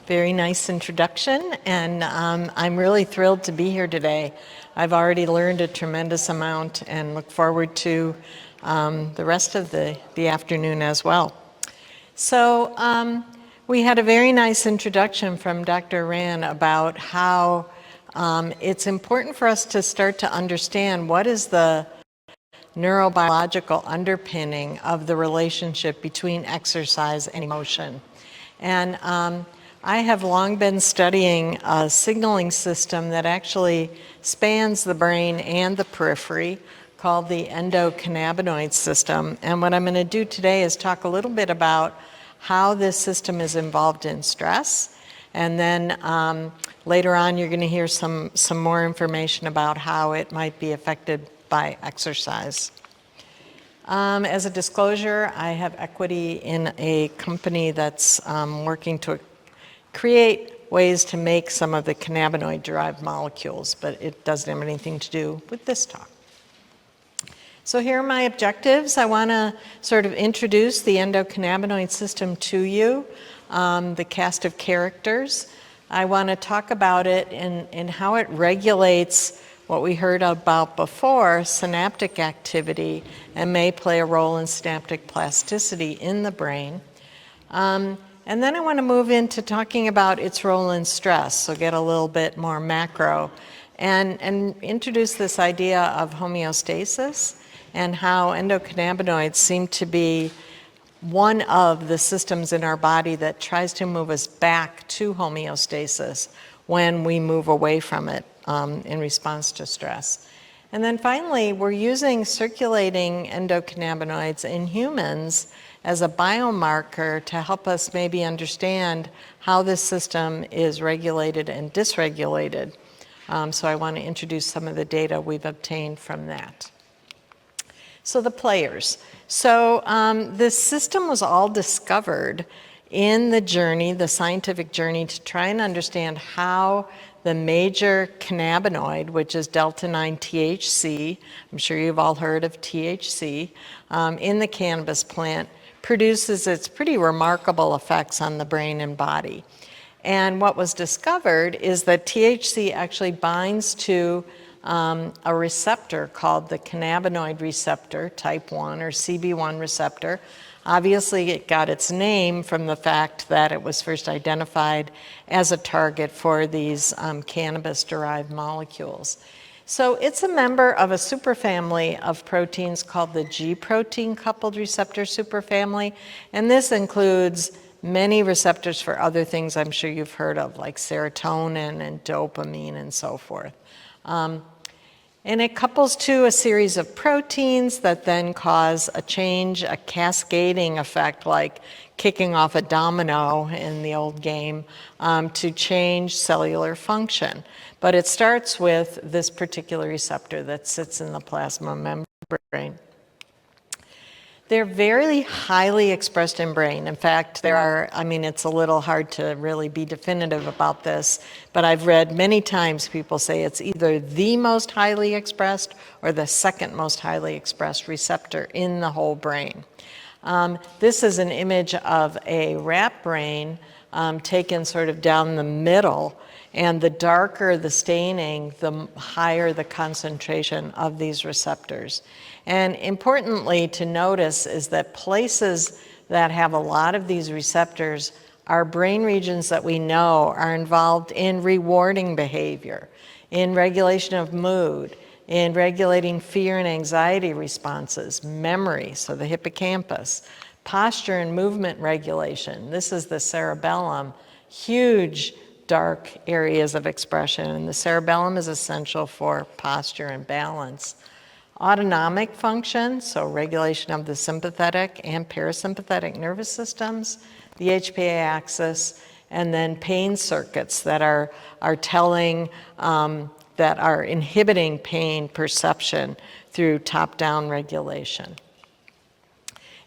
Very nice introduction, and I'm really thrilled to be here today. I've already learned a tremendous amount and look forward to the rest of the afternoon as well. So we had a very nice introduction from Dr. Rand about how it's important for us to start to understand what is the neurobiological underpinning of the relationship between exercise and emotion. And I have long been studying a signaling system that actually spans the brain and the periphery called the endocannabinoid system. And what I'm going to do today is talk a little bit about how this system is involved in stress. And then later on, you're going to hear some more information about how it might be affected by exercise. As a disclosure, I have equity in a company that's working to create ways to make some of the cannabinoid-derived molecules, but it doesn't have anything to do with this talk. So here are my objectives. I want to sort of introduce the endocannabinoid system to you, the cast of characters. I want to talk about it and how it regulates what we heard about before, synaptic activity, and may play a role in synaptic plasticity in the brain. And then I want to move into talking about its role in stress, so get a little bit more macro, and introduce this idea of homeostasis and how endocannabinoids seem to be one of the systems in our body that tries to move us back to homeostasis when we move away from it in response to stress. And then finally, we're using circulating endocannabinoids in humans as a biomarker to help us maybe understand how this system is regulated and dysregulated. So I want to introduce some of the data we've obtained from that. So the players. So this system was all discovered in the journey, the scientific journey, to try and understand how the major cannabinoid, which is delta-9 THC, I'm sure you've all heard of THC, in the cannabis plant, produces its pretty remarkable effects on the brain and body. And what was discovered is that THC actually binds to a receptor called the cannabinoid receptor, type 1, or CB1 receptor. Obviously, it got its name from the fact that it was first identified as a target for these cannabis-derived molecules. So it's a member of a superfamily of proteins called the G protein coupled receptor superfamily, and this includes many receptors for other things I'm sure you've heard of, like serotonin and dopamine and so forth. And it couples to a series of proteins that then cause a change, a cascading effect, like kicking off a domino in the old game, to change cellular function. But it starts with this particular receptor that sits in the plasma membrane. They're very highly expressed in brain. In fact, it's a little hard to really be definitive about this, but I've read many times people say it's either the most highly expressed or the second most highly expressed receptor in the whole brain. This is an image of a rat brain taken sort of down the middle, and the darker the staining, the higher the concentration of these receptors. And importantly to notice is that places that have a lot of these receptors are brain regions that we know are involved in rewarding behavior, in regulation of mood, in regulating fear and anxiety responses, memory, so the hippocampus, posture and movement regulation. This is the cerebellum, huge dark areas of expression, and the cerebellum is essential for posture and balance. Autonomic function, so regulation of the sympathetic and parasympathetic nervous systems, the HPA axis, and then pain circuits that are telling, that are inhibiting pain perception through top-down regulation.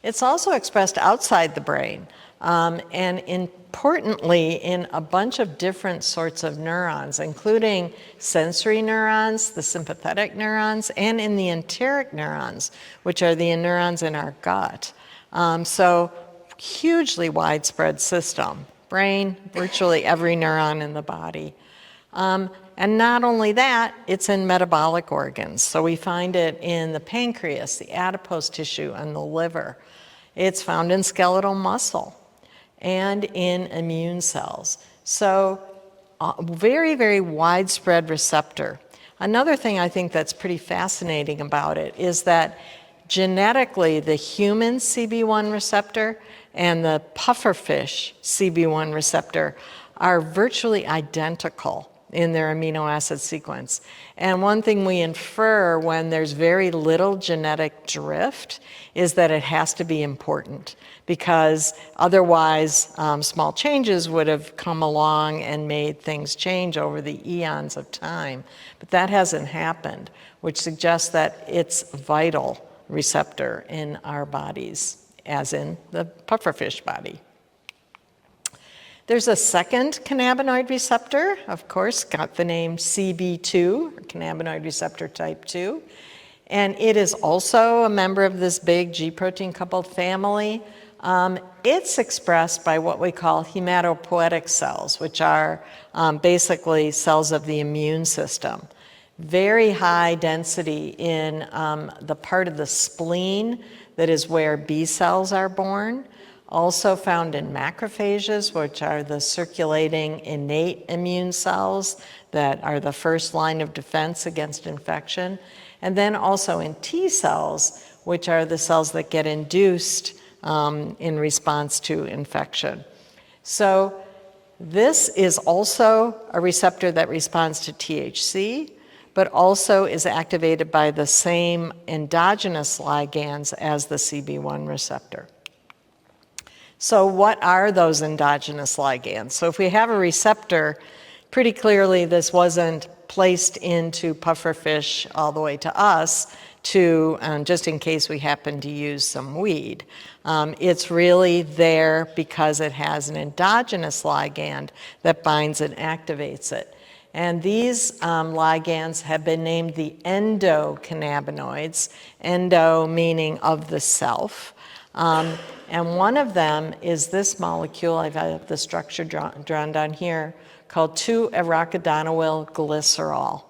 It's also expressed outside the brain, and importantly in a bunch of different sorts of neurons, including sensory neurons, the sympathetic neurons, and in the enteric neurons, which are the neurons in our gut. So hugely widespread system. brain, virtually every neuron in the body. And not only that, it's in metabolic organs. So we find it in the pancreas, the adipose tissue, and the liver. It's found in skeletal muscle and in immune cells. So very, very widespread receptor. Another thing I think that's pretty fascinating about it is that genetically, the human CB1 receptor and the pufferfish CB1 receptor are virtually identical in their amino acid sequence. And one thing we infer when there's very little genetic drift is that it has to be important, because otherwise small changes would have come along and made things change over the eons of time. But that hasn't happened, which suggests that it's vital receptor in our bodies, as in the pufferfish body. There's a second cannabinoid receptor, of course, got the name CB2, or cannabinoid receptor type 2. And it is also a member of this big G protein coupled family. It's expressed by what we call hematopoietic cells, which are basically cells of the immune system. Very high density in the part of the spleen that is where B cells are born. Also found in macrophages, which are the circulating innate immune cells that are the first line of defense against infection. And then also in T cells, which are the cells that get induced in response to infection. So this is also a receptor that responds to THC, but also is activated by the same endogenous ligands as the CB1 receptor. So what are those endogenous ligands? So if we have a receptor, pretty clearly this wasn't placed into pufferfish all the way to us to just in case we happen to use some weed. It's really there because it has an endogenous ligand that binds and activates it. And these ligands have been named the endocannabinoids, endo meaning of the self. And one of them is this molecule, I've got the structure drawn down here, called 2-arachidonyl glycerol.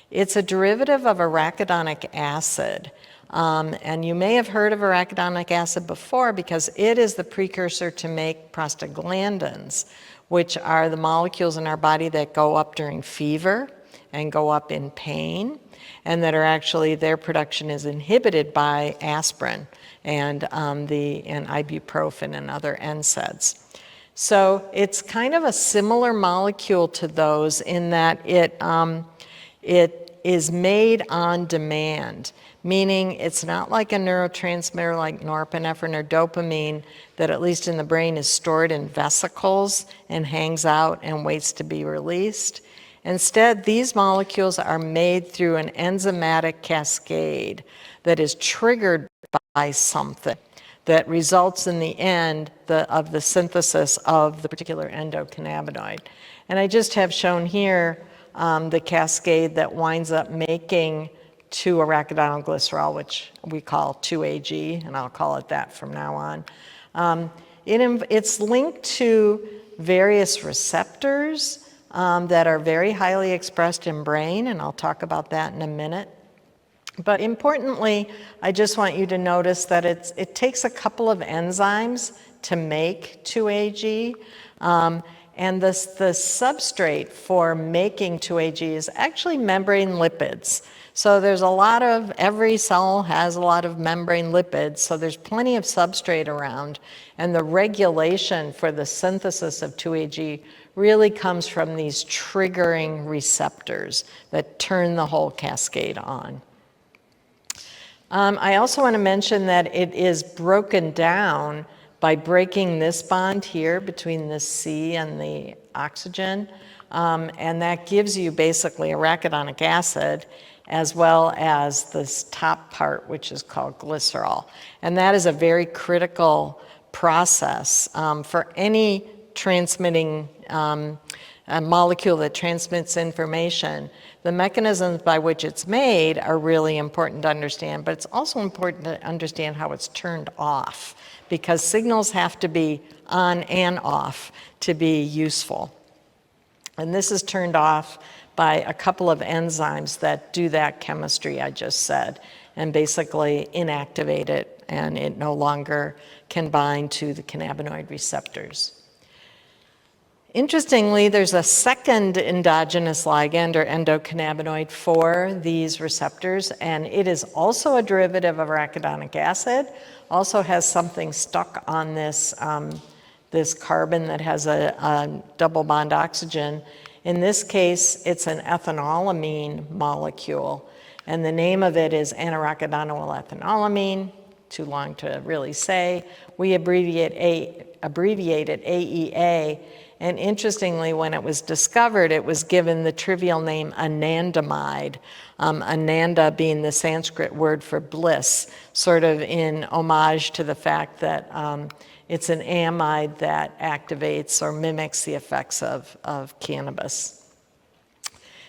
It's a derivative of arachidonic acid. And you may have heard of arachidonic acid before because it is the precursor to make prostaglandins, which are the molecules in our body that go up during fever and go up in pain, and that are actually, their production is inhibited by aspirin and ibuprofen and other NSAIDs. So it's kind of a similar molecule to those in that it is made on demand, meaning it's not like a neurotransmitter like norepinephrine or dopamine that, at least in the brain, is stored in vesicles and hangs out and waits to be released. Instead, these molecules are made through an enzymatic cascade that is triggered by something that results in the end of the synthesis of the particular endocannabinoid. And I just have shown here the cascade that winds up making 2-arachidonyl glycerol, which we call 2-AG, and I'll call it that from now on. It's linked to various receptors that are very highly expressed in brain, and I'll talk about that in a minute. But importantly, I just want you to notice that it takes a couple of enzymes to make 2-AG. And the substrate for making 2-AG is actually membrane lipids. So there's every cell has a lot of membrane lipids, so there's plenty of substrate around. And the regulation for the synthesis of 2-AG really comes from these triggering receptors that turn the whole cascade on. I also want to mention that it is broken down by breaking this bond here between the C and the oxygen, and that gives you basically arachidonic acid as well as this top part, which is called glycerol. And that is a very critical process for any transmitting a molecule that transmits information, the mechanisms by which it's made are really important to understand, but it's also important to understand how it's turned off, because signals have to be on and off to be useful. And this is turned off by a couple of enzymes that do that chemistry I just said, and basically inactivate it, and it no longer can bind to the cannabinoid receptors. Interestingly, there's a second endogenous ligand, or endocannabinoid, for these receptors, and it is also a derivative of arachidonic acid, also has something stuck on this, this carbon that has a double bond oxygen. In this case, it's an ethanolamine molecule, and the name of it is anarachidonyl ethanolamine, too long to really say. We abbreviate it AEA, and interestingly, when it was discovered, it was given the trivial name anandamide, ananda being the Sanskrit word for bliss, sort of in homage to the fact that it's an amide that activates or mimics the effects of cannabis.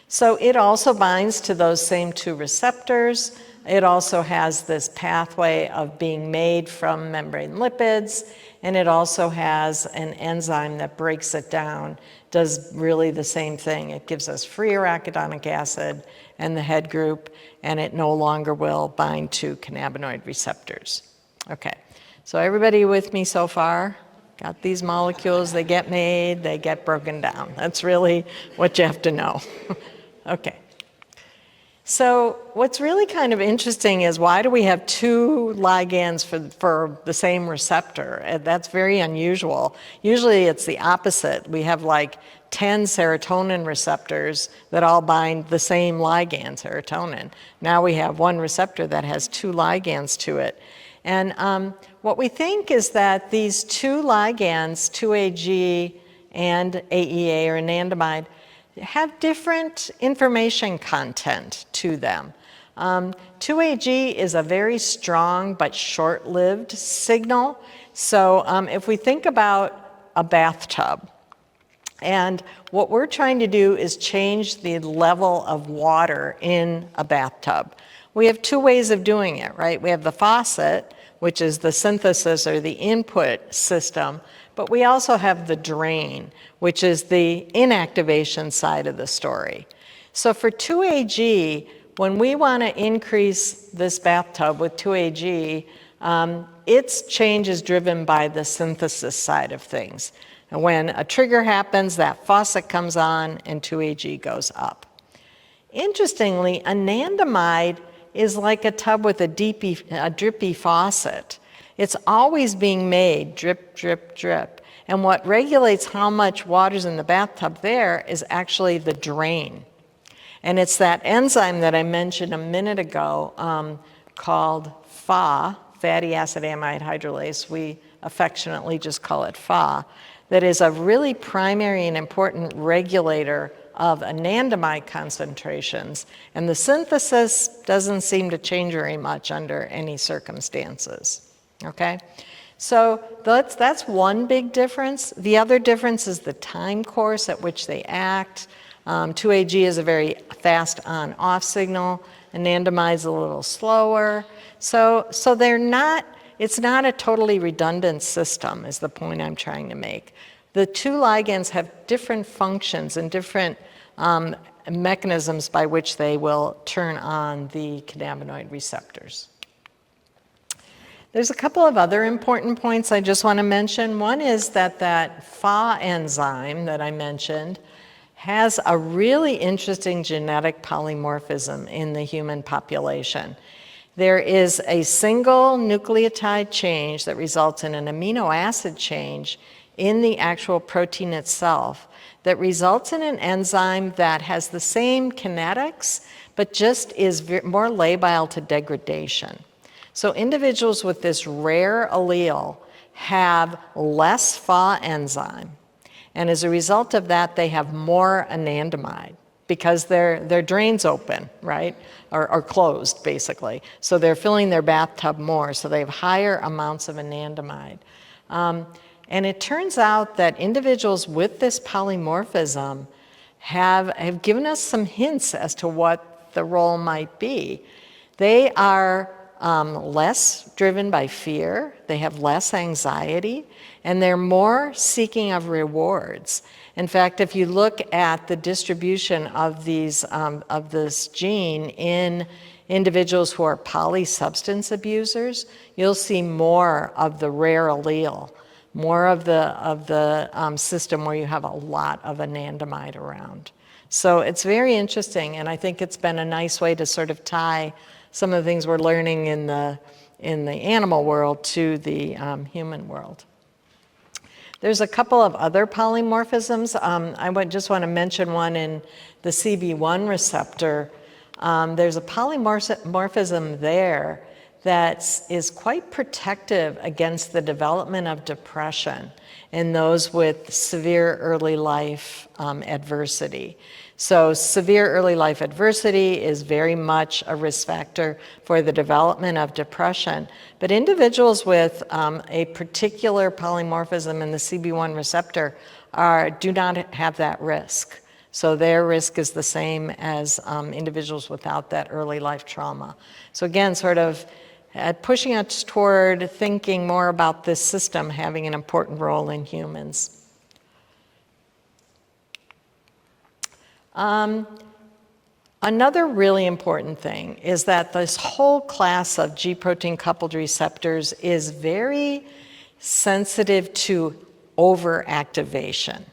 So it also binds to those same two receptors. It also has this pathway of being made from membrane lipids, and it also has an enzyme that breaks it down, does really the same thing. It gives us free arachidonic acid and the head group, and it no longer will bind to cannabinoid receptors. Okay, so everybody with me so far? Got these molecules, they get made, they get broken down. That's really what you have to know. Okay. So what's really kind of interesting is, why do we have two ligands for the same receptor? That's very unusual. Usually it's the opposite. We have like 10 serotonin receptors that all bind the same ligand, serotonin. Now we have one receptor that has two ligands to it. And what we think is that these two ligands, 2AG and AEA, or anandamide, have different information content to them. 2AG is a very strong but short-lived signal. So if we think about a bathtub, and what we're trying to do is change the level of water in a bathtub. We have two ways of doing it, right? We have the faucet, which is the synthesis or the input system, but we also have the drain, which is the inactivation side of the story. So for 2AG, when we want to increase this bathtub with 2AG, its change is driven by the synthesis side of things. And when a trigger happens, that faucet comes on and 2AG goes up. Interestingly, anandamide is like a tub with a drippy faucet. It's always being made, drip, drip, drip. And what regulates how much water's in the bathtub there is actually the drain. And it's that enzyme that I mentioned a minute ago called Fa, fatty acid amide hydrolase. We affectionately just call it Fa. That is a really primary and important regulator of anandamide concentrations, and the synthesis doesn't seem to change very much under any circumstances, okay? So that's one big difference. The other difference is the time course at which they act. 2AG is a very fast on-off signal, anandamide's a little slower. So they're not, it's not a totally redundant system, is the point I'm trying to make. The two ligands have different functions and different mechanisms by which they will turn on the cannabinoid receptors. There's a couple of other important points I just want to mention. One is that Fa enzyme that I mentioned has a really interesting genetic polymorphism in the human population. There is a single nucleotide change that results in an amino acid change in the actual protein itself that results in an enzyme that has the same kinetics, but just is more labile to degradation. So individuals with this rare allele have less Fa enzyme, and as a result of that, they have more anandamide because their drain's open, right, or closed, basically. So they're filling their bathtub more, so they have higher amounts of anandamide. And it turns out that individuals with this polymorphism have given us some hints as to what the role might be. They are less driven by fear, they have less anxiety, and they're more seeking of rewards. In fact, if you look at the distribution of this gene in individuals who are polysubstance abusers, you'll see more of the rare allele, more of the system where you have a lot of anandamide around. So it's very interesting, and I think it's been a nice way to sort of tie some of the things we're learning in the animal world to the human world. There's a couple of other polymorphisms. I just want to mention one in the CB1 receptor. There's a polymorphism there that is quite protective against the development of depression in those with severe early life adversity. So severe early life adversity is very much a risk factor for the development of depression. But individuals with a particular polymorphism in the CB1 receptor do not have that risk. So their risk is the same as individuals without that early life trauma. So again, sort of pushing us toward thinking more about this system having an important role in humans. Another really important thing is that this whole class of G protein coupled receptors is very sensitive to overactivation.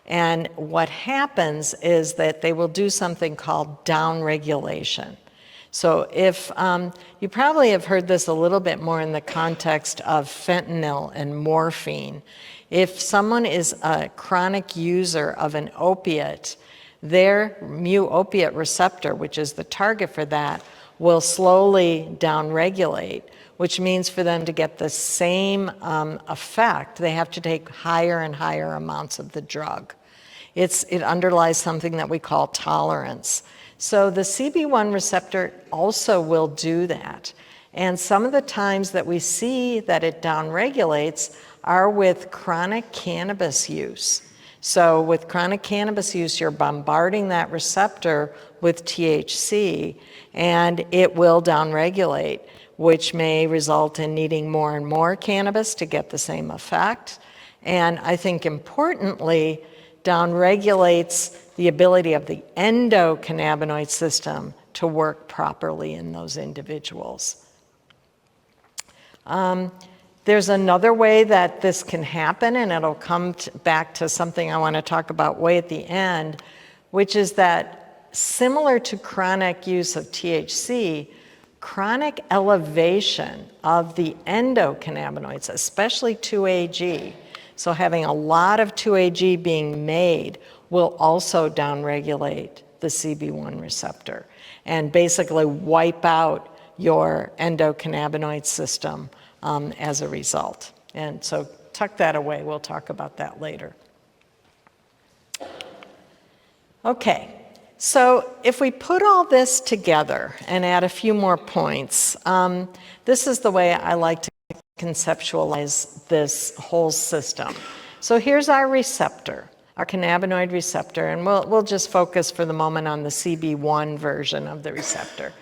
And what happens is that they will do something called downregulation. So if you probably have heard this a little bit more in the context of fentanyl and morphine. If someone is a chronic user of an opiate, their mu-opiate receptor, which is the target for that, will slowly downregulate, which means for them to get the same effect, they have to take higher and higher amounts of the drug. It underlies something that we call tolerance. So the CB1 receptor also will do that. And some of the times that we see that it downregulates are with chronic cannabis use. So with chronic cannabis use, you're bombarding that receptor with THC, and it will downregulate, which may result in needing more and more cannabis to get the same effect. And I think importantly, downregulates the ability of the endocannabinoid system to work properly in those individuals. There's another way that this can happen, and it'll come back to something I want to talk about way at the end, which is that similar to chronic use of THC, chronic elevation of the endocannabinoids, especially 2-AG, so having a lot of 2-AG being made will also downregulate the CB1 receptor and basically wipe out your endocannabinoid system as a result. And so tuck that away. We'll talk about that later. Okay, so if we put all this together and add a few more points, this is the way I like to conceptualize this whole system. So here's our receptor, our cannabinoid receptor, and we'll just focus for the moment on the CB1 version of the receptor.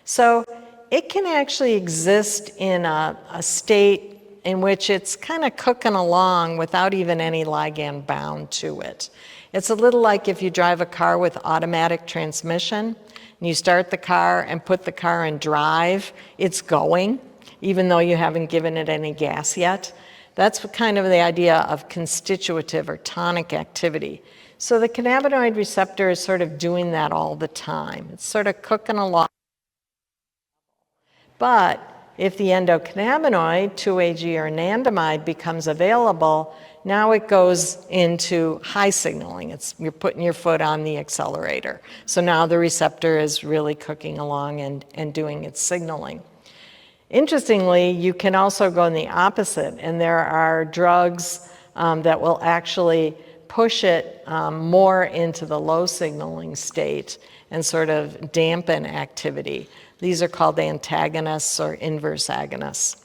So it can actually exist in a state in which it's kind of cooking along without even any ligand bound to it. It's a little like if you drive a car with automatic transmission and you start the car and put the car in drive, it's going, even though you haven't given it any gas yet. That's kind of the idea of constitutive or tonic activity. So the cannabinoid receptor is sort of doing that all the time. It's sort of cooking along. But if the endocannabinoid, 2-AG or anandamide, becomes available, now it goes into high signaling. You're putting your foot on the accelerator. So now the receptor is really cooking along and doing its signaling. Interestingly, you can also go in the opposite, and there are drugs that will actually push it more into the low signaling state and sort of dampen activity. These are called antagonists or inverse agonists.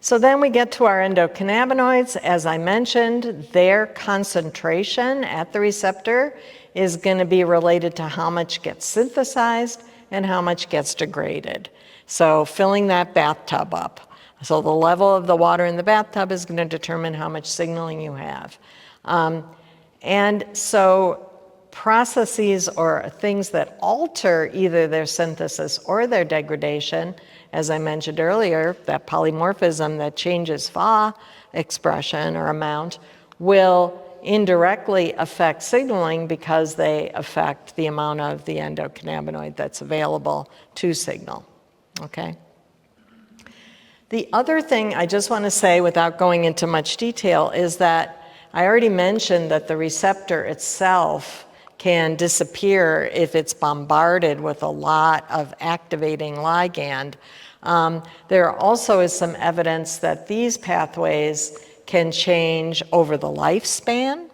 So then we get to our endocannabinoids. As I mentioned, their concentration at the receptor is going to be related to how much gets synthesized and how much gets degraded. So filling that bathtub up. So the level of the water in the bathtub is going to determine how much signaling you have. And so processes or things that alter either their synthesis or their degradation, as I mentioned earlier, that polymorphism that changes Pha expression or amount will indirectly affect signaling because they affect the amount of the endocannabinoid that's available to signal, okay? The other thing I just want to say without going into much detail is that I already mentioned that the receptor itself can disappear if it's bombarded with a lot of activating ligand. There also is some evidence that these pathways can change over the lifespan.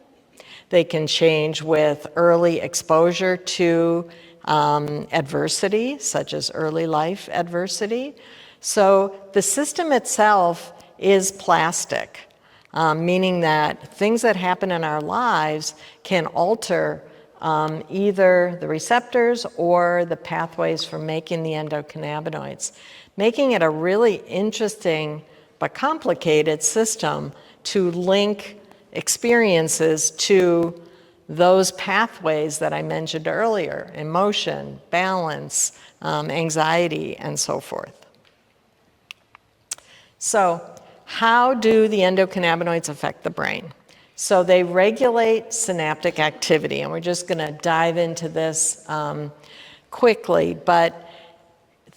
They can change with early exposure to adversity, such as early life adversity. So the system itself is plastic, meaning that things that happen in our lives can alter either the receptors or the pathways for making the endocannabinoids, making it a really interesting but complicated system to link experiences to those pathways that I mentioned earlier: emotion, balance, anxiety, and so forth. So how do the endocannabinoids affect the brain? So they regulate synaptic activity, and we're just going to dive into this quickly, but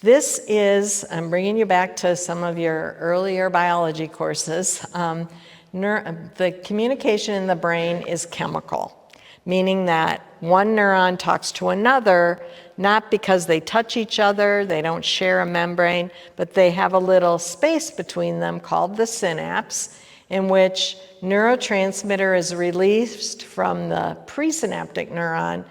this is, I'm bringing you back to some of your earlier biology courses. The communication in the brain is chemical, meaning that one neuron talks to another, not because they touch each other, they don't share a membrane, but they have a little space between them called the synapse, in which neurotransmitter is released from the presynaptic neuron,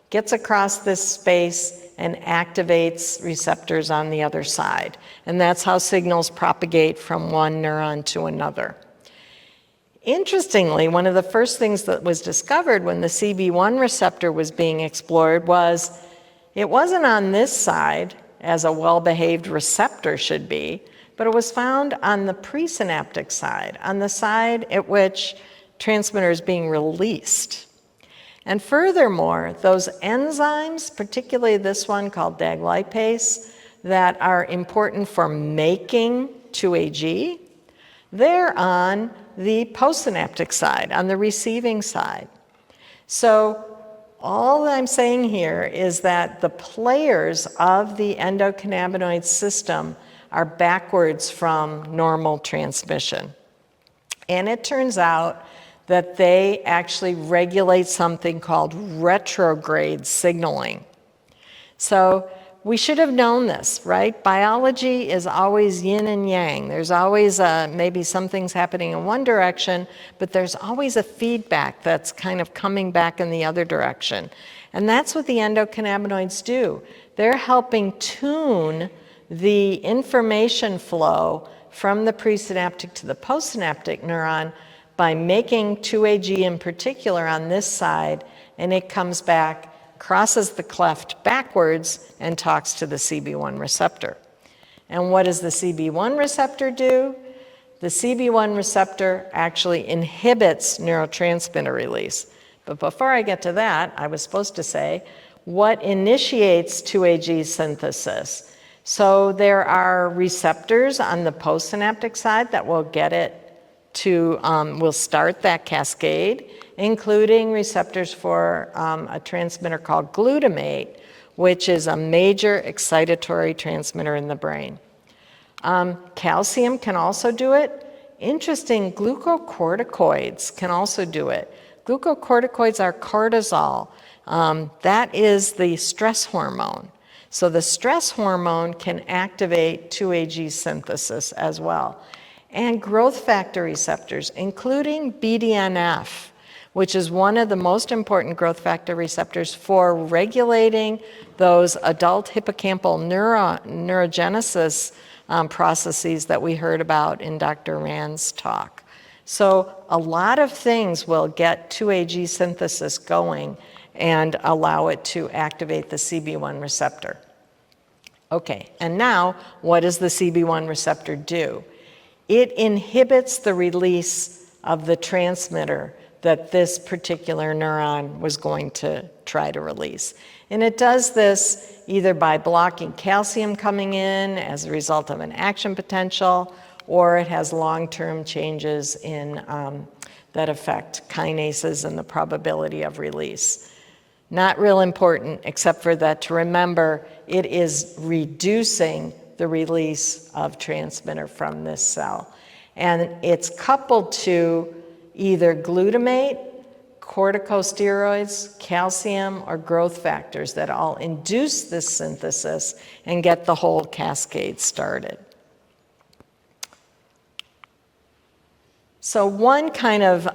gets across this space, and activates receptors on the other side. And that's how signals propagate from one neuron to another. Interestingly, one of the first things that was discovered when the CB1 receptor was being explored was it wasn't on this side, as a well-behaved receptor should be, but it was found on the presynaptic side, on the side at which transmitter is being released. And furthermore, those enzymes, particularly this one called DAG lipase, that are important for making 2-AG, they're on the postsynaptic side, on the receiving side. So all I'm saying here is that the players of the endocannabinoid system are backwards from normal transmission. And it turns out that they actually regulate something called retrograde signaling. So we should have known this, right? Biology is always yin and yang. There's always maybe some things happening in one direction, but there's always a feedback that's kind of coming back in the other direction. And that's what the endocannabinoids do. They're helping tune the information flow from the presynaptic to the postsynaptic neuron by making 2-AG in particular on this side, and it comes back, crosses the cleft backwards, and talks to the CB1 receptor. And what does the CB1 receptor do? The CB1 receptor actually inhibits neurotransmitter release. But before I get to that, I was supposed to say, what initiates 2-AG synthesis? So there are receptors on the postsynaptic side that will get it to, will start that cascade, including receptors for a transmitter called glutamate, which is a major excitatory transmitter in the brain. Calcium can also do it. Interesting, glucocorticoids can also do it. Glucocorticoids are cortisol. That is the stress hormone. So the stress hormone can activate 2-AG synthesis as well. And growth factor receptors, including BDNF, which is one of the most important growth factor receptors for regulating those adult hippocampal neurogenesis processes that we heard about in Dr. Rand's talk. So a lot of things will get 2-AG synthesis going and allow it to activate the CB1 receptor. Okay, and now what does the CB1 receptor do? It inhibits the release of the transmitter that this particular neuron was going to try to release. And it does this either by blocking calcium coming in as a result of an action potential, or it has long-term changes in that affect kinases and the probability of release. Not real important, except for that to remember it is reducing the release of transmitter from this cell. And it's coupled to either glutamate, corticosteroids, calcium, or growth factors that all induce this synthesis and get the whole cascade started. So one kind of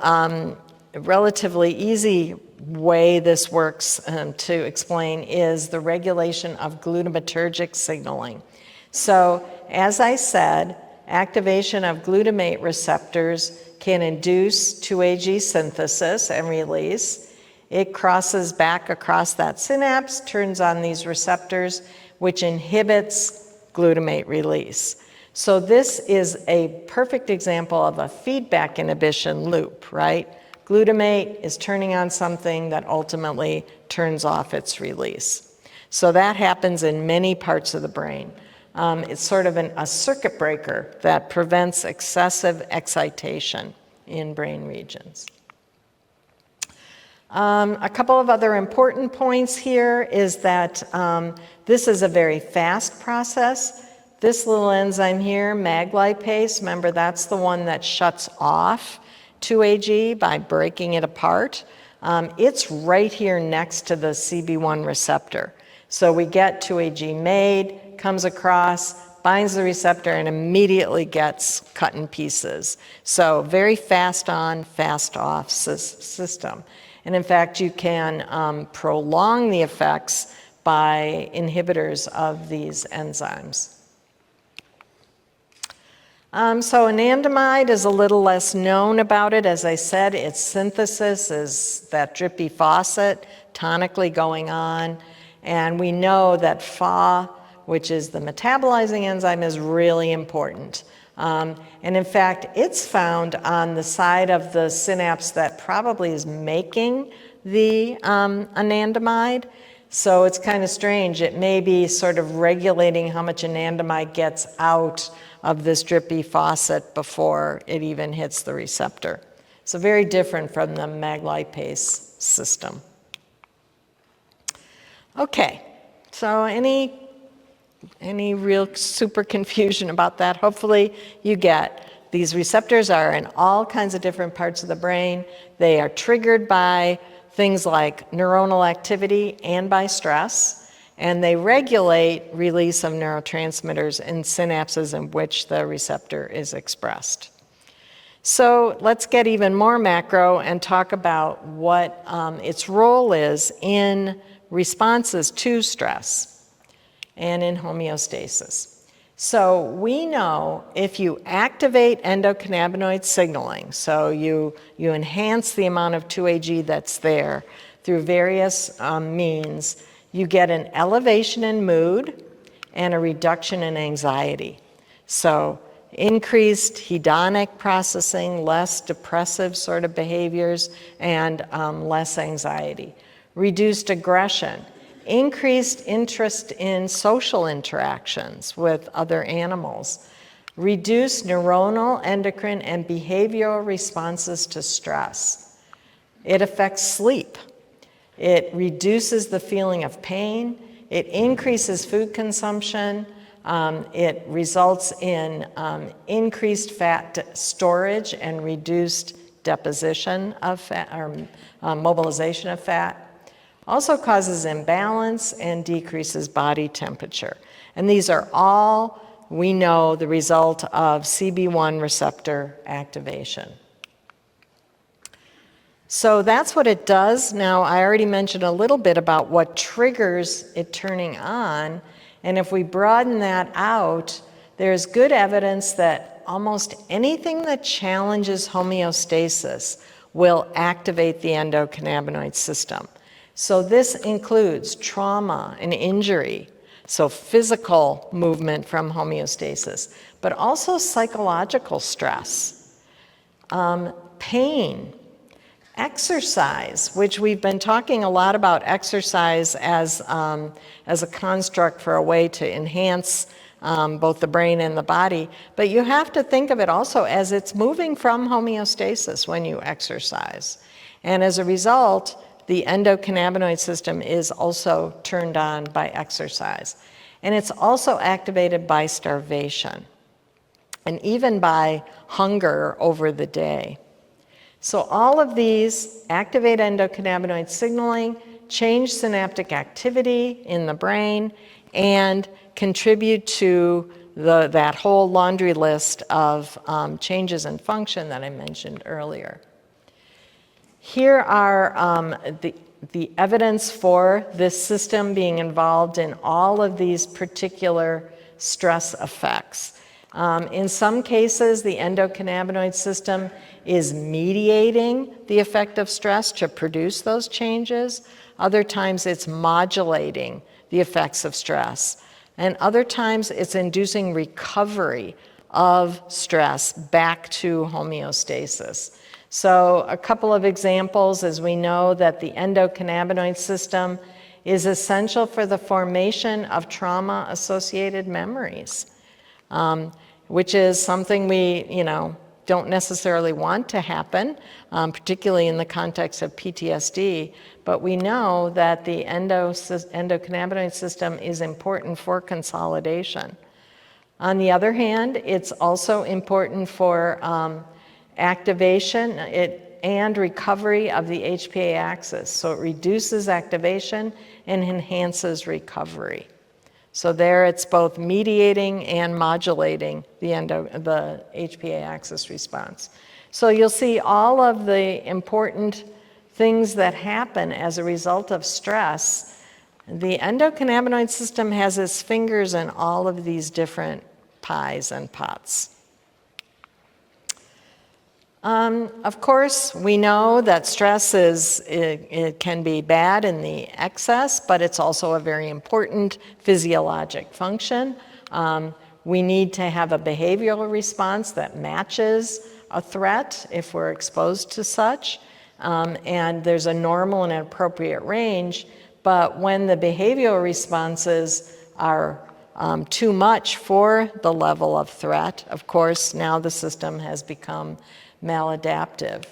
relatively easy way this works to explain is the regulation of glutamatergic signaling. So as I said, activation of glutamate receptors can induce 2-AG synthesis and release. It crosses back across that synapse, turns on these receptors, which inhibits glutamate release. So this is a perfect example of a feedback inhibition loop, right? Glutamate is turning on something that ultimately turns off its release. So that happens in many parts of the brain. It's sort of a circuit breaker that prevents excessive excitation in brain regions. A couple of other important points here is that this is a very fast process. This little enzyme here, MAG lipase, remember that's the one that shuts off 2-AG by breaking it apart. It's right here next to the CB1 receptor. So we get 2-AG made, comes across, binds the receptor, and immediately gets cut in pieces. So very fast on, fast off system. And in fact, you can prolong the effects by inhibitors of these enzymes. So anandamide is a little less known about it. As I said, its synthesis is that drippy faucet tonically going on. And we know that Fa, which is the metabolizing enzyme, is really important. And in fact, it's found on the side of the synapse that probably is making the anandamide. So it's kind of strange. It may be sort of regulating how much anandamide gets out of this drippy faucet before it even hits the receptor. So very different from the MAG lipase system. Okay, so any real super confusion about that? Hopefully you get. These receptors are in all kinds of different parts of the brain. They are triggered by things like neuronal activity and by stress. And they regulate release of neurotransmitters in synapses in which the receptor is expressed. So let's get even more macro and talk about what its role is in responses to stress and in homeostasis. So we know if you activate endocannabinoid signaling, so you enhance the amount of 2-AG that's there through various means, you get an elevation in mood and a reduction in anxiety. So increased hedonic processing, less depressive sort of behaviors, and less anxiety. Reduced aggression, increased interest in social interactions with other animals. Reduced neuronal, endocrine, and behavioral responses to stress. It affects sleep. It reduces the feeling of pain. It increases food consumption. It results in increased fat storage and reduced deposition of fat, or mobilization of fat. Also causes imbalance and decreases body temperature. And these are all, we know, the result of CB1 receptor activation. So that's what it does. Now, I already mentioned a little bit about what triggers it turning on. And if we broaden that out there's good evidence that almost anything that challenges homeostasis will activate the endocannabinoid system. So this includes trauma and injury, so physical movement from homeostasis, but also psychological stress, pain, exercise, which we've been talking a lot about exercise as a construct for a way to enhance both the brain and the body, but you have to think of it also as it's moving from homeostasis when you exercise. And as a result, the endocannabinoid system is also turned on by exercise. And it's also activated by starvation and even by hunger over the day. So all of these activate endocannabinoid signaling, change synaptic activity in the brain, and contribute to that whole laundry list of changes in function that I mentioned earlier. Here are the evidence for this system being involved in all of these particular stress effects. In some cases, the endocannabinoid system is mediating the effect of stress to produce those changes. Other times, it's modulating the effects of stress. And other times, it's inducing recovery of stress back to homeostasis. So a couple of examples, as we know that the endocannabinoid system is essential for the formation of trauma-associated memories, which is something we, don't necessarily want to happen, particularly in the context of PTSD, but we know that the endocannabinoid system is important for consolidation. On the other hand, it's also important for activation and recovery of the HPA axis. So it reduces activation and enhances recovery. So there it's both mediating and modulating the HPA axis response. So you'll see all of the important things that happen as a result of stress. The endocannabinoid system has its fingers in all of these different pies and pots. Of course, we know that stress it can be bad in the excess, but it's also a very important physiologic function. We need to have a behavioral response that matches a threat if we're exposed to such. And there's a normal and an appropriate range, but when the behavioral responses are too much for the level of threat, of course, now the system has become maladaptive.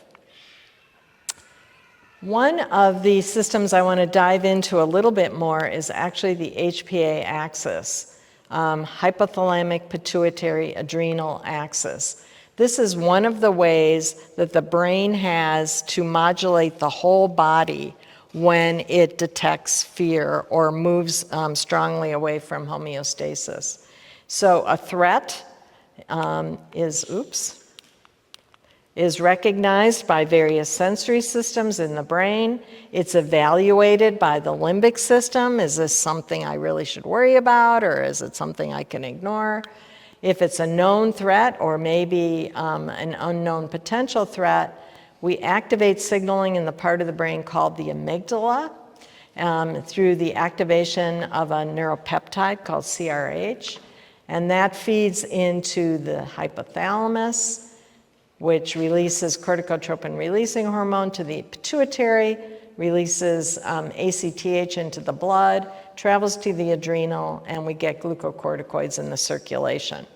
One of the systems I want to dive into a little bit more is actually the HPA axis, hypothalamic pituitary adrenal axis. This is one of the ways that the brain has to modulate the whole body when it detects fear or moves strongly away from homeostasis. So a threat is recognized by various sensory systems in the brain. It's evaluated by the limbic system. Is this something I really should worry about, or is it something I can ignore? If it's a known threat or maybe an unknown potential threat, we activate signaling in the part of the brain called the amygdala through the activation of a neuropeptide called CRH, and that feeds into the hypothalamus, which releases corticotropin-releasing hormone to the pituitary, releases ACTH into the blood, travels to the adrenal, and we get glucocorticoids in the circulation.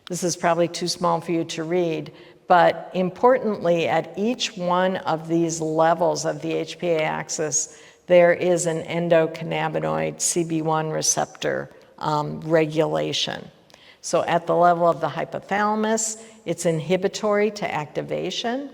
This is probably too small for you to read, but importantly, at each one of these levels of the HPA axis, there is an endocannabinoid CB1 receptor regulation. So at the level of the hypothalamus, it's inhibitory to activation.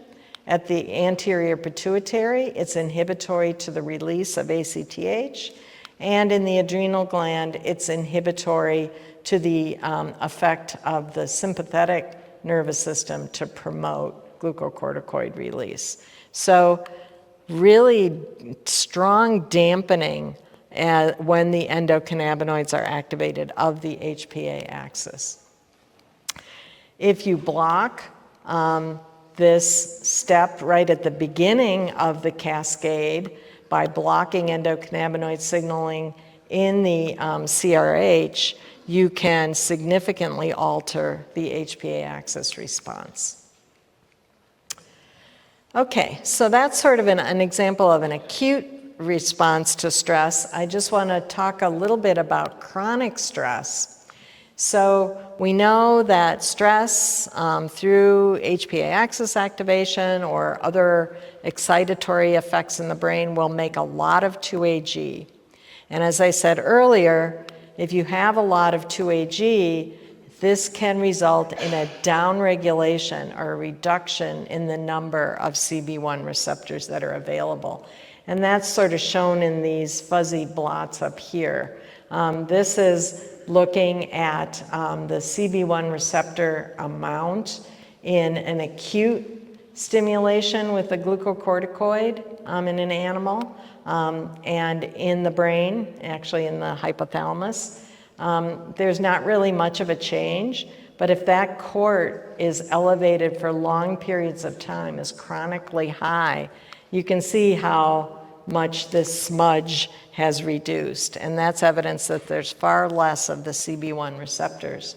At the anterior pituitary, it's inhibitory to the release of ACTH. And in the adrenal gland, it's inhibitory to the effect of the sympathetic nervous system to promote glucocorticoid release. So really strong dampening when the endocannabinoids are activated of the HPA axis. If you block this step right at the beginning of the cascade by blocking endocannabinoid signaling in the CRH, you can significantly alter the HPA axis response. Okay, so that's sort of an example of an acute response to stress. I just want to talk a little bit about chronic stress. So we know that stress through HPA axis activation or other excitatory effects in the brain will make a lot of 2-AG. And as I said earlier, if you have a lot of 2-AG, this can result in a downregulation or a reduction in the number of CB1 receptors that are available. And that's sort of shown in these fuzzy blots up here. This is looking at the CB1 receptor amount in an acute stimulation with a glucocorticoid in an animal and in the brain, actually in the hypothalamus. There's not really much of a change, but if that CORT is elevated for long periods of time, is chronically high, you can see how much this smudge has reduced, and that's evidence that there's far less of the CB1 receptors.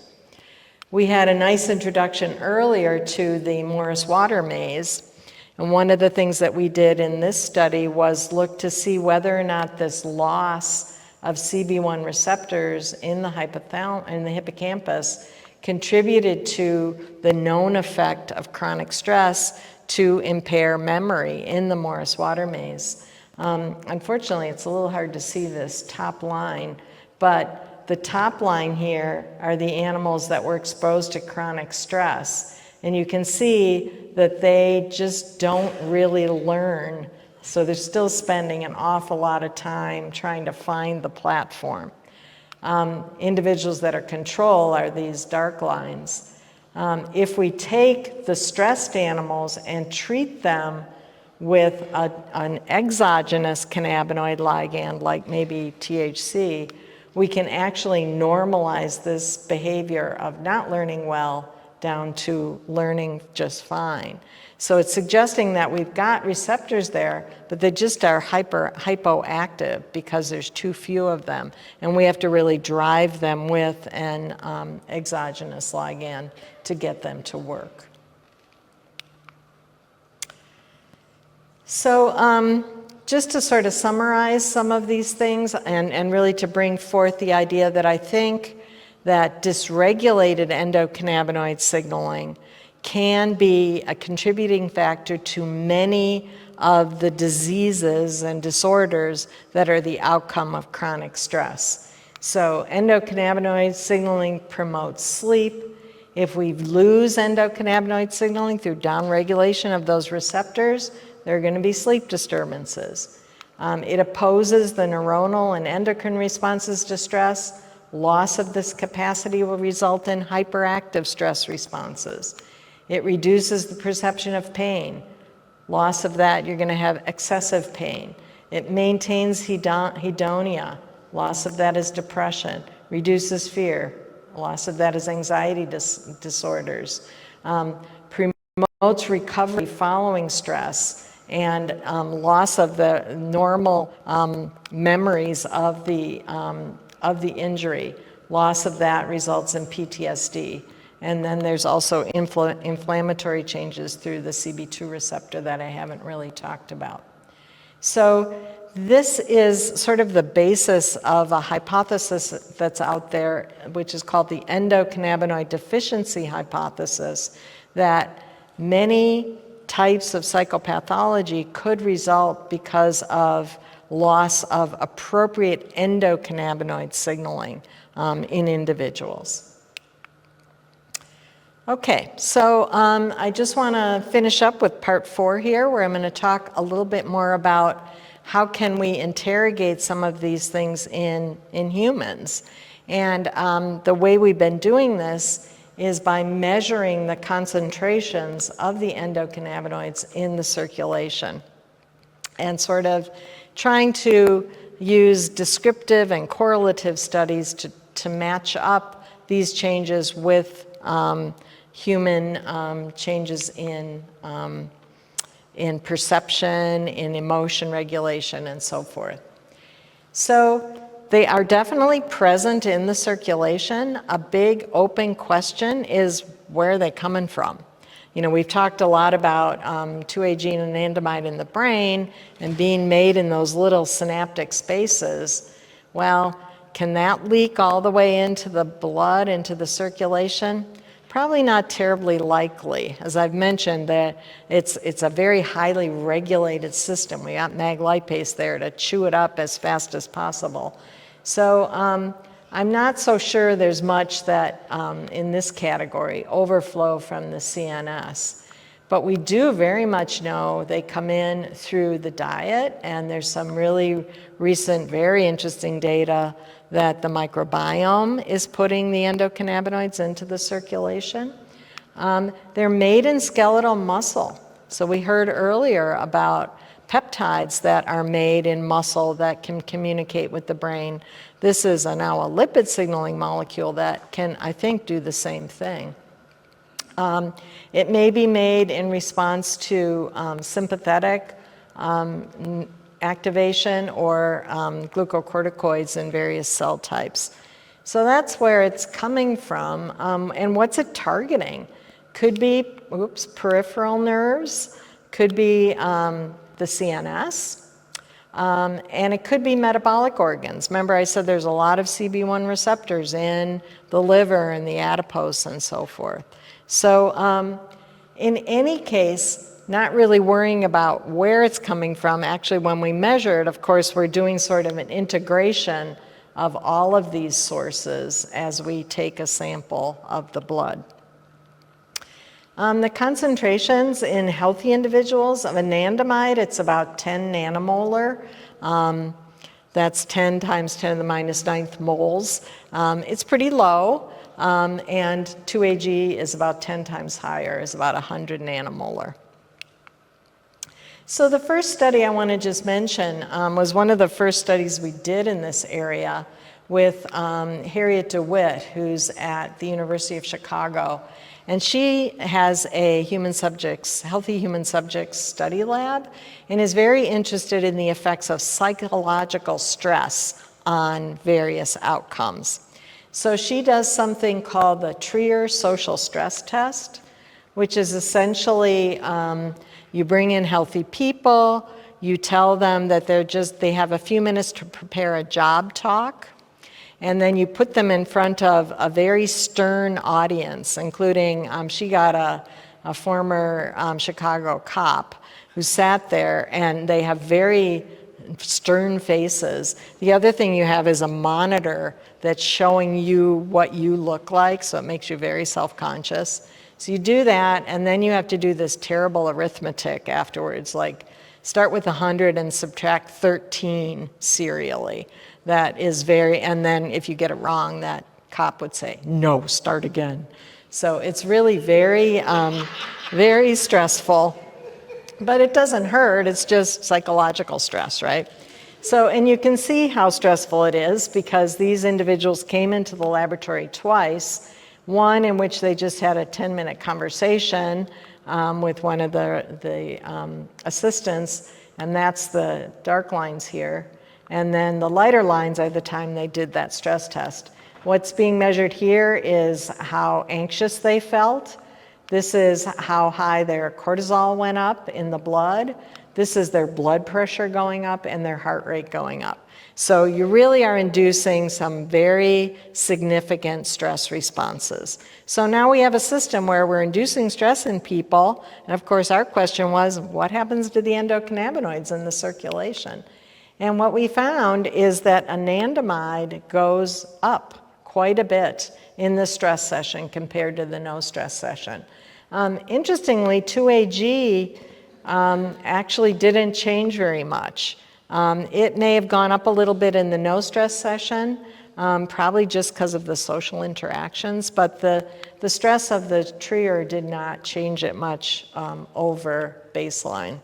We had a nice introduction earlier to the Morris-Water maze, and one of the things that we did in this study was look to see whether or not this loss of CB1 receptors in the hippocampus contributed to the known effect of chronic stress to impair memory in the Morris-Water maze. Unfortunately, it's a little hard to see this top line, but the top line here are the animals that were exposed to chronic stress. And you can see that they just don't really learn. So they're still spending an awful lot of time trying to find the platform. Individuals that are control are these dark lines. If we take the stressed animals and treat them with an exogenous cannabinoid ligand, like maybe THC, we can actually normalize this behavior of not learning well down to learning just fine. So it's suggesting that we've got receptors there, but they just are hypoactive because there's too few of them, and we have to really drive them with an exogenous ligand to get them to work. So just to sort of summarize some of these things and really to bring forth the idea that I think that dysregulated endocannabinoid signaling can be a contributing factor to many of the diseases and disorders that are the outcome of chronic stress. So endocannabinoid signaling promotes sleep. If we lose endocannabinoid signaling through downregulation of those receptors, there are going to be sleep disturbances. It opposes the neuronal and endocrine responses to stress. Loss of this capacity will result in hyperactive stress responses. It reduces the perception of pain. Loss of that, you're going to have excessive pain. It maintains hedonia. Loss of that is depression. Reduces fear. Loss of that is anxiety disorders. Promotes recovery following stress and loss of the normal memories of the injury. Loss of that results in PTSD. And then there's also inflammatory changes through the CB2 receptor that I haven't really talked about. So this is sort of the basis of a hypothesis that's out there, which is called the endocannabinoid deficiency hypothesis, that many types of psychopathology could result because of loss of appropriate endocannabinoid signaling in individuals. Okay, so I just want to finish up with part 4 here, where I'm going to talk a little bit more about how can we interrogate some of these things in humans. And the way we've been doing this is by measuring the concentrations of the endocannabinoids in the circulation and sort of trying to use descriptive and correlative studies to match up these changes with human changes in perception, in emotion regulation, and so forth. So they are definitely present in the circulation. A big open question is, where are they coming from? You know, we've talked a lot about 2A gene and anandamide in the brain and being made in those little synaptic spaces. Well, can that leak all the way into the blood, into the circulation? Probably not terribly likely. As I've mentioned, that it's a very highly regulated system. We got MAG lipase there to chew it up as fast as possible. So I'm not so sure there's much that in this category, overflow from the CNS. But we do very much know they come in through the diet, and there's some really recent, very interesting data that the microbiome is putting the endocannabinoids into the circulation. They're made in skeletal muscle. So we heard earlier about peptides that are made in muscle that can communicate with the brain. This is now a lipid signaling molecule that can, I think, do the same thing. It may be made in response to sympathetic activation or glucocorticoids in various cell types. So that's where it's coming from. And what's it targeting? Could be, peripheral nerves, could be the CNS, and it could be metabolic organs. Remember I said there's a lot of CB1 receptors in the liver and the adipose and so forth. So in any case, not really worrying about where it's coming from. Actually, when we measure it, of course, we're doing sort of an integration of all of these sources as we take a sample of the blood. The concentrations in healthy individuals of anandamide, it's about 10 nanomolar. That's 10 times 10 to the minus 9th moles. It's pretty low. And 2AG is about 10 times higher, is about 100 nanomolar. So the first study I want to just mention was one of the first studies we did in this area with Harriet DeWitt, who's at the University of Chicago. And she has a healthy human subjects study lab and is very interested in the effects of psychological stress on various outcomes. So she does something called the Trier Social Stress Test, which is essentially you bring in healthy people, you tell them that they have a few minutes to prepare a job talk, and then you put them in front of a very stern audience, including she got a former Chicago cop who sat there, and they have very stern faces. The other thing you have is a monitor that's showing you what you look like, so it makes you very self-conscious. So you do that, and then you have to do this terrible arithmetic afterwards, like start with 100 and subtract 13 serially. That is and then if you get it wrong, that cop would say, no, start again. So it's really very, very stressful. But it doesn't hurt, it's just psychological stress, right? So, and you can see how stressful it is because these individuals came into the laboratory twice, one in which they just had a 10-minute conversation with one of the assistants, and that's the dark lines here. And then the lighter lines are the time they did that stress test. What's being measured here is how anxious they felt. This is how high their cortisol went up in the blood. This is their blood pressure going up and their heart rate going up. So you really are inducing some very significant stress responses. So now we have a system where we're inducing stress in people. And of course, our question was, what happens to the endocannabinoids in the circulation? And what we found is that anandamide goes up quite a bit in the stress session compared to the no stress session. Interestingly, 2AG actually didn't change very much. It may have gone up a little bit in the no stress session, probably just because of the social interactions, but the stress of the Trier did not change it much over baseline.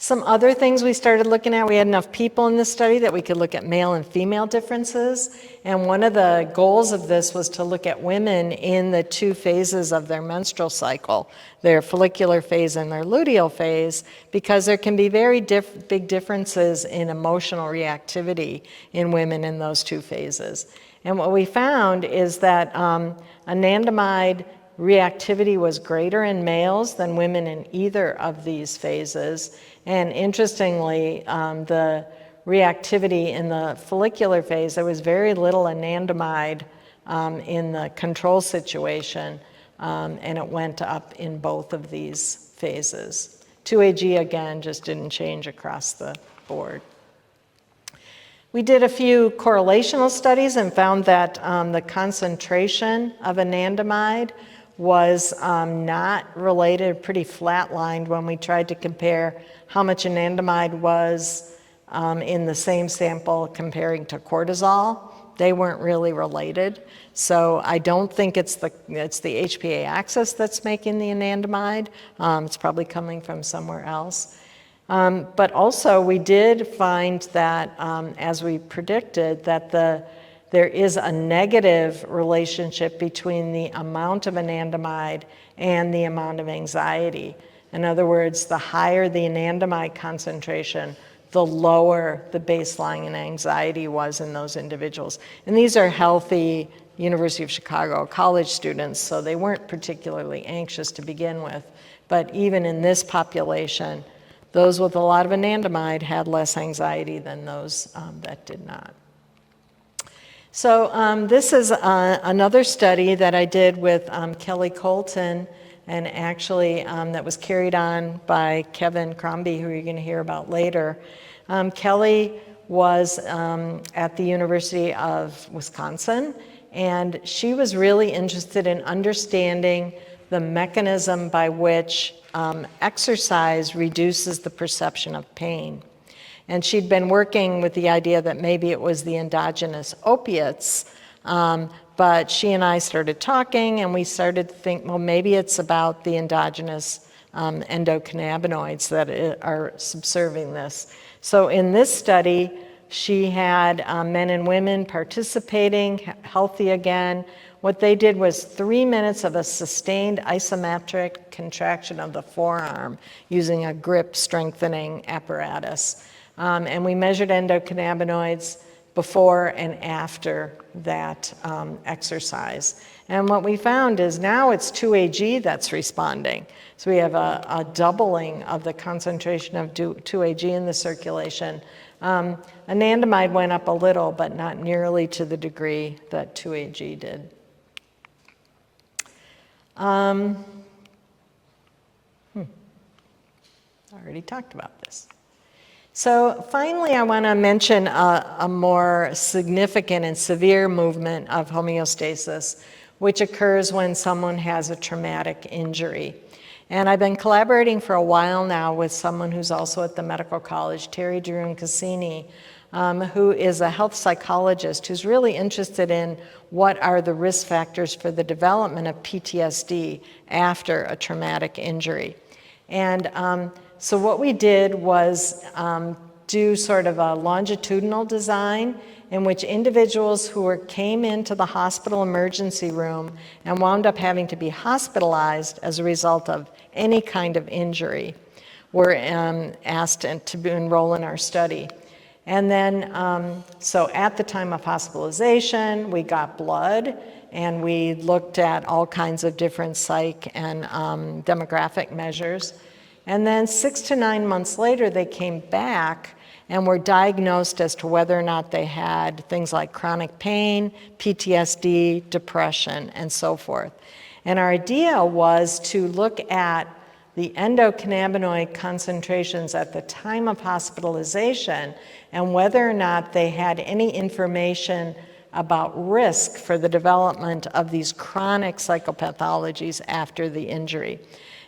Some other things we started looking at, we had enough people in this study that we could look at male and female differences. And one of the goals of this was to look at women in the two phases of their menstrual cycle, their follicular phase and their luteal phase, because there can be very big differences in emotional reactivity in women in those two phases. And what we found is that anandamide reactivity was greater in males than women in either of these phases. And interestingly, the reactivity in the follicular phase, there was very little anandamide in the control situation, and it went up in both of these phases. 2-AG, again, just didn't change across the board. We did a few correlational studies and found that the concentration of anandamide was not related, pretty flatlined when we tried to compare how much anandamide was in the same sample comparing to cortisol. They weren't really related. So I don't think it's the HPA axis that's making the anandamide. It's probably coming from somewhere else. But also we did find that, as we predicted, that there is a negative relationship between the amount of anandamide and the amount of anxiety. In other words, the higher the anandamide concentration, the lower the baseline in anxiety was in those individuals. And these are healthy University of Chicago college students, so they weren't particularly anxious to begin with. But even in this population, those with a lot of anandamide had less anxiety than those that did not. So this is another study that I did with Kelly Colton, and actually that was carried on by Kevin Crombie, who you're going to hear about later. Kelly was at the University of Wisconsin, and she was really interested in understanding the mechanism by which exercise reduces the perception of pain. And she'd been working with the idea that maybe it was the endogenous opiates, but she and I started talking, and we started to think, well, maybe it's about the endogenous endocannabinoids that are subserving this. So in this study, she had men and women participating, healthy again. What they did was 3 minutes of a sustained isometric contraction of the forearm using a grip strengthening apparatus. And we measured endocannabinoids before and after that exercise. And what we found is now it's 2-AG that's responding. So we have a doubling of the concentration of 2-AG in the circulation. Anandamide went up a little, but not nearly to the degree that 2-AG did. I already talked about this. So finally, I want to mention a more significant and severe movement of homeostasis, which occurs when someone has a traumatic injury. And I've been collaborating for a while now with someone who's also at the medical college, Terry Drew-Cassini, who is a health psychologist who's really interested in what are the risk factors for the development of PTSD after a traumatic injury. And so what we did was do sort of a longitudinal design in which individuals who came into the hospital emergency room and wound up having to be hospitalized as a result of any kind of injury were asked to enroll in our study. And then, so at the time of hospitalization, we got blood, and we looked at all kinds of different psych and demographic measures. And then 6 to 9 months later, they came back and were diagnosed as to whether or not they had things like chronic pain, PTSD, depression, and so forth. And our idea was to look at the endocannabinoid concentrations at the time of hospitalization and whether or not they had any information about risk for the development of these chronic psychopathologies after the injury.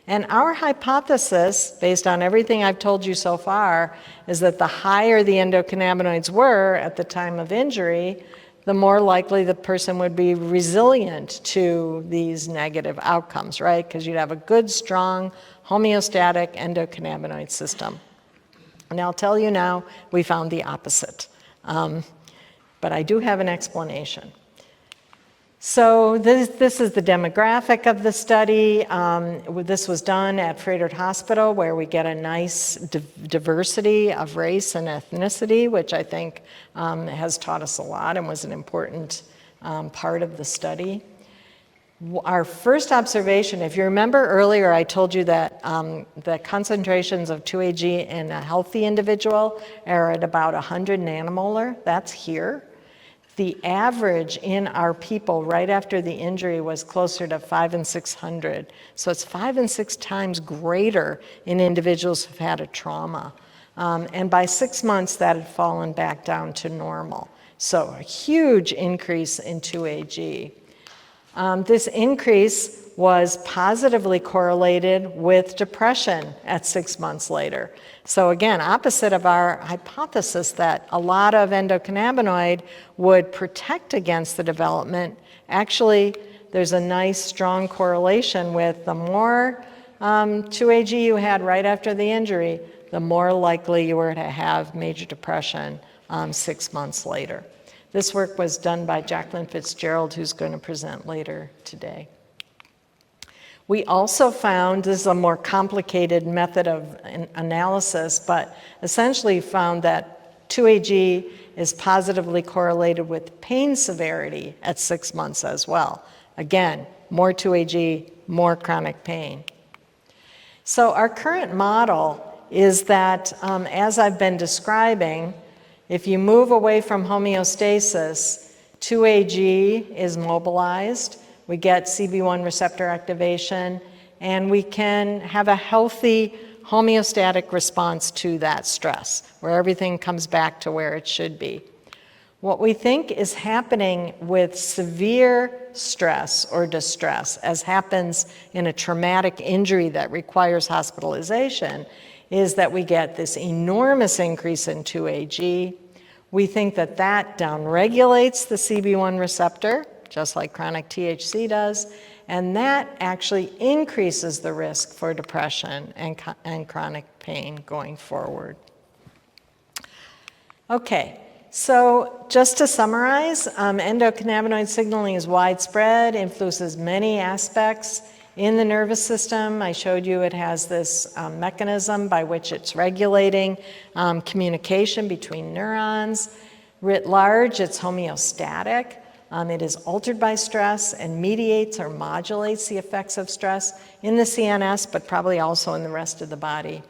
And our hypothesis, based on everything I've told you so far, is that the higher the endocannabinoids were at the time of injury, the more likely the person would be resilient to these negative outcomes, right? Because you'd have a good, strong, homeostatic endocannabinoid system. And I'll tell you now, we found the opposite. But I do have an explanation. So this is the demographic of the study. This was done at Frederick Hospital, where we get a nice diversity of race and ethnicity, which I think has taught us a lot and was an important part of the study. Our first observation, if you remember earlier, I told you that the concentrations of 2-AG in a healthy individual are at about 100 nanomolar. That's here. The average in our people right after the injury was closer to 500 and 600. So it's 5 and 6 times greater in individuals who've had a trauma. And by 6 months, that had fallen back down to normal. So a huge increase in 2-AG. This increase was positively correlated with depression at 6 months later. So again, opposite of our hypothesis that a lot of endocannabinoid would protect against the development, actually there's a nice strong correlation with the more 2-AG you had right after the injury, the more likely you were to have major depression 6 months later. This work was done by Jacqueline Fitzgerald, who's going to present later today. We also found, this is a more complicated method of analysis, but essentially found that 2-AG is positively correlated with pain severity at 6 months as well. Again, more 2-AG, more chronic pain. So our current model is that, as I've been describing, if you move away from homeostasis, 2-AG is mobilized, we get CB1 receptor activation, and we can have a healthy homeostatic response to that stress, where everything comes back to where it should be. What we think is happening with severe stress or distress, as happens in a traumatic injury that requires hospitalization, is that we get this enormous increase in 2-AG. We think that that downregulates the CB1 receptor, just like chronic THC does, and that actually increases the risk for depression and chronic pain going forward. Okay, so just to summarize, endocannabinoid signaling is widespread, influences many aspects in the nervous system. I showed you it has this mechanism by which it's regulating communication between neurons. Writ large, it's homeostatic. It is altered by stress and mediates or modulates the effects of stress in the CNS, but probably also in the rest of the body.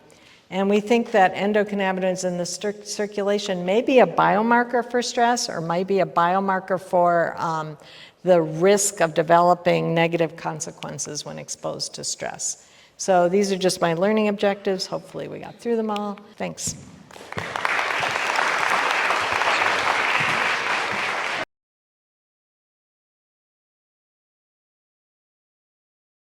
And we think that endocannabinoids in the circulation may be a biomarker for stress or might be a biomarker for the risk of developing negative consequences when exposed to stress. So these are just my learning objectives. Hopefully we got through them all. Thanks.